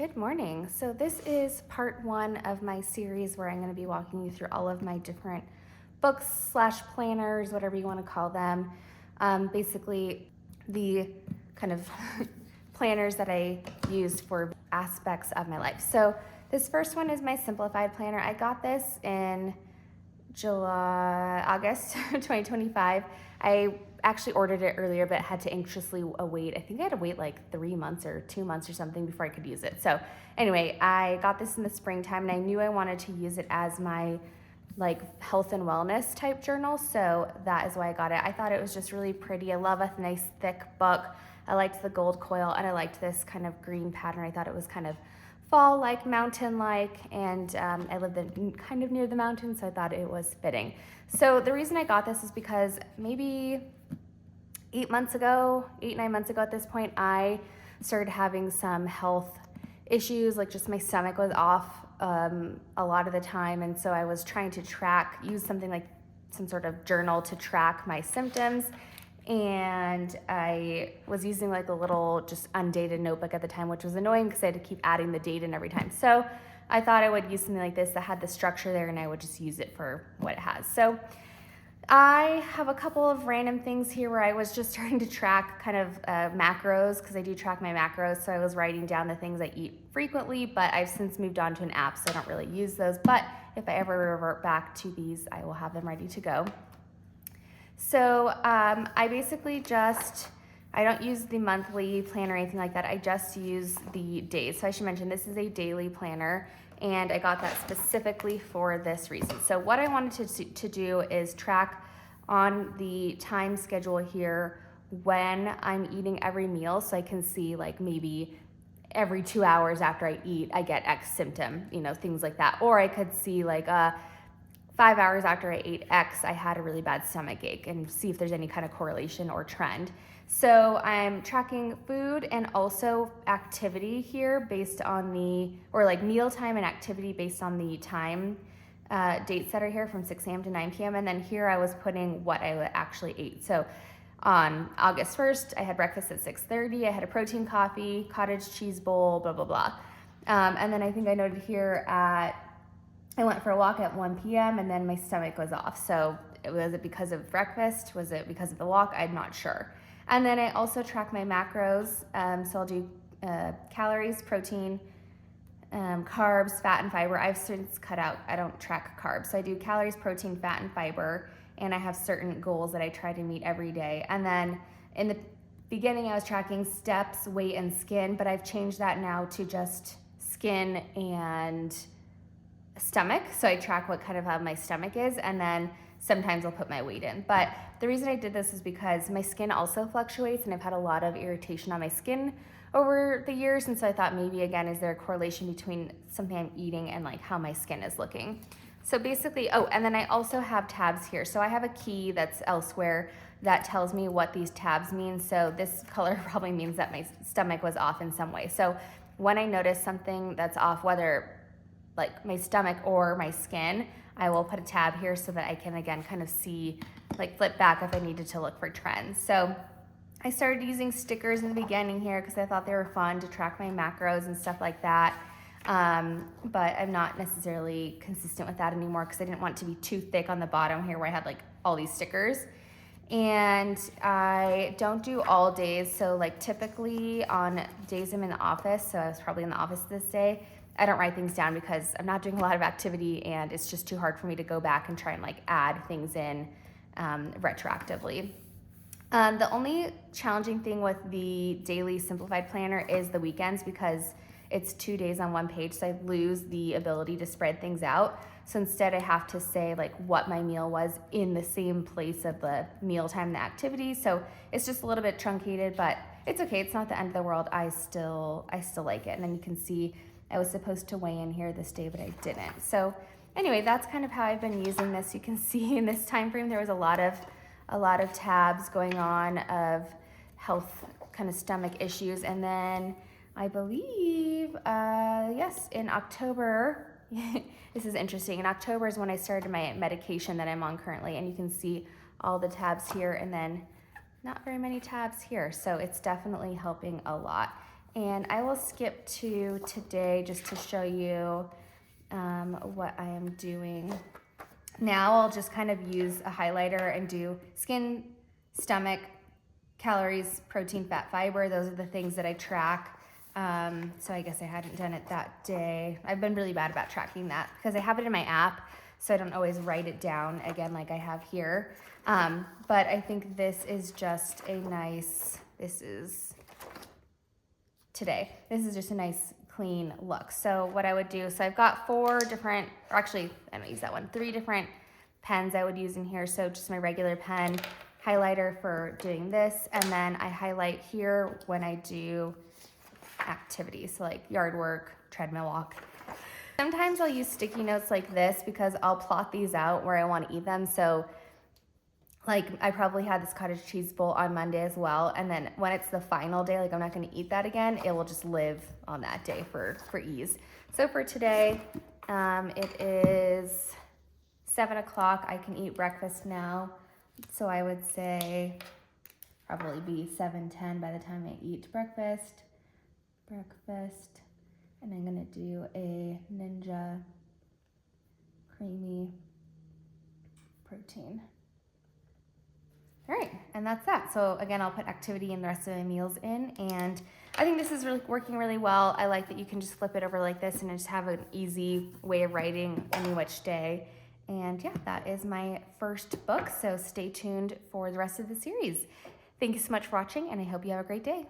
Good morning. So this is part one of my series where I'm going to be walking you through all of my different books slash planners, whatever you want to call them. Basically, the kind of planners that I use for aspects of my life. So this first one is my Simplified planner. I got this in August 2025. I actually ordered it earlier, but had to anxiously await. I think I had to wait like 3 months or 2 months or something before I could use it. So anyway, I got this in the springtime and I knew I wanted to use it as my like health and wellness type journal. So that is why I got it. I thought it was just really pretty. I love a nice thick book. I liked the gold coil and I liked this kind of green pattern. I thought it was kind of fall-like, mountain-like, and I lived kind of near the mountain, so I thought it was fitting. So the reason I got this is because maybe 9 months ago at this point, I started having some health issues, like just my stomach was off a lot of the time, and so I was trying to use something like some sort of journal to track my symptoms. And I was using like a little just undated notebook at the time, which was annoying because I had to keep adding the date in every time. So I thought I would use something like this that had the structure there and I would just use it for what it has. So I have a couple of random things here where I was just starting to track kind of macros, because I do track my macros. So I was writing down the things I eat frequently, but I've since moved on to an app, so I don't really use those. But if I ever revert back to these, I will have them ready to go. So I basically I don't use the monthly planner or anything like that. I just use the days. So I should mention this is a daily planner, and I got that specifically for this reason. So what I wanted to do is track on the time schedule here when I'm eating every meal, so I can see like maybe every 2 hours after I eat, I get X symptom, things like that. Or I could see like 5 hours after I ate X, I had a really bad stomach ache, and see if there's any kind of correlation or trend. So I'm tracking food and also activity here based on mealtime and activity based on the time dates that are here from 6 a.m. to 9 p.m. And then here I was putting what I actually ate. So on August 1st, I had breakfast at 6:30. I had a protein coffee, cottage cheese bowl, blah, blah, blah. And then I think I noted here I went for a walk at 1 p.m. and then my stomach was off. So was it because of breakfast? Was it because of the walk? I'm not sure. And then I also track my macros. So I'll do calories, protein, carbs, fat, and fiber. I've since cut out, I don't track carbs. So I do calories, protein, fat, and fiber. And I have certain goals that I try to meet every day. And then in the beginning, I was tracking steps, weight, and skin, but I've changed that now to just skin and stomach. So I track what kind of how my stomach is, and then sometimes I'll put my weight in. But the reason I did this is because my skin also fluctuates, and I've had a lot of irritation on my skin over the years. And so I thought maybe, again, is there a correlation between something I'm eating and like how my skin is looking? So basically, and then I also have tabs here. So I have a key that's elsewhere that tells me what these tabs mean. So this color probably means that my stomach was off in some way. So when I notice something that's off, whether like my stomach or my skin, I will put a tab here so that I can again kind of see, like flip back if I needed to look for trends. So I started using stickers in the beginning here because I thought they were fun to track my macros and stuff like that. But I'm not necessarily consistent with that anymore because I didn't want it to be too thick on the bottom here where I had like all these stickers. And I don't do all days. So like typically on days I'm in the office, so I was probably in the office this day, I don't write things down because I'm not doing a lot of activity and it's just too hard for me to go back and try and like add things in retroactively. The only challenging thing with the daily simplified planner is the weekends, because it's 2 days on one page, so I lose the ability to spread things out. So instead I have to say like what my meal was in the same place of the mealtime and the activity. So it's just a little bit truncated, but it's okay. It's not the end of the world. I still like it. And then you can see I was supposed to weigh in here this day, but I didn't. So anyway, that's kind of how I've been using this. You can see in this time frame, there was a lot of tabs going on of health kind of stomach issues. And then I believe, yes, in October, this is interesting. In October is when I started my medication that I'm on currently. And you can see all the tabs here and then not very many tabs here. So it's definitely helping a lot. And I will skip to today just to show you what I am doing. Now I'll just kind of use a highlighter and do skin, stomach, calories, protein, fat, fiber. Those are the things that I track. So I guess I hadn't done it that day. I've been really bad about tracking that because I have it in my app, so I don't always write it down again like I have here. But I think this is just a nice, this is today. This is just a nice clean look. So what I would do, so I've got 4 different, or actually I don't use that one, 3 different pens I would use in here. So just my regular pen, highlighter for doing this, and then I highlight here when I do activities, so like yard work, treadmill walk. Sometimes I'll use sticky notes like this because I'll plot these out where I want to eat them. So like I probably had this cottage cheese bowl on Monday as well, and then when it's the final day, like I'm not going to eat that again, it will just live on that day for ease. So for today, it is 7 o'clock. I can eat breakfast now, so I would say probably be 7:10 by the time I eat breakfast, and I'm gonna do a Ninja creamy protein. All right, and that's that. So again, I'll put activity in the rest of my meals in, and I think this is really working really well. I like that you can just flip it over like this and just have an easy way of writing any which day. And yeah, that is my first book, so stay tuned for the rest of the series. Thank you so much for watching, and I hope you have a great day.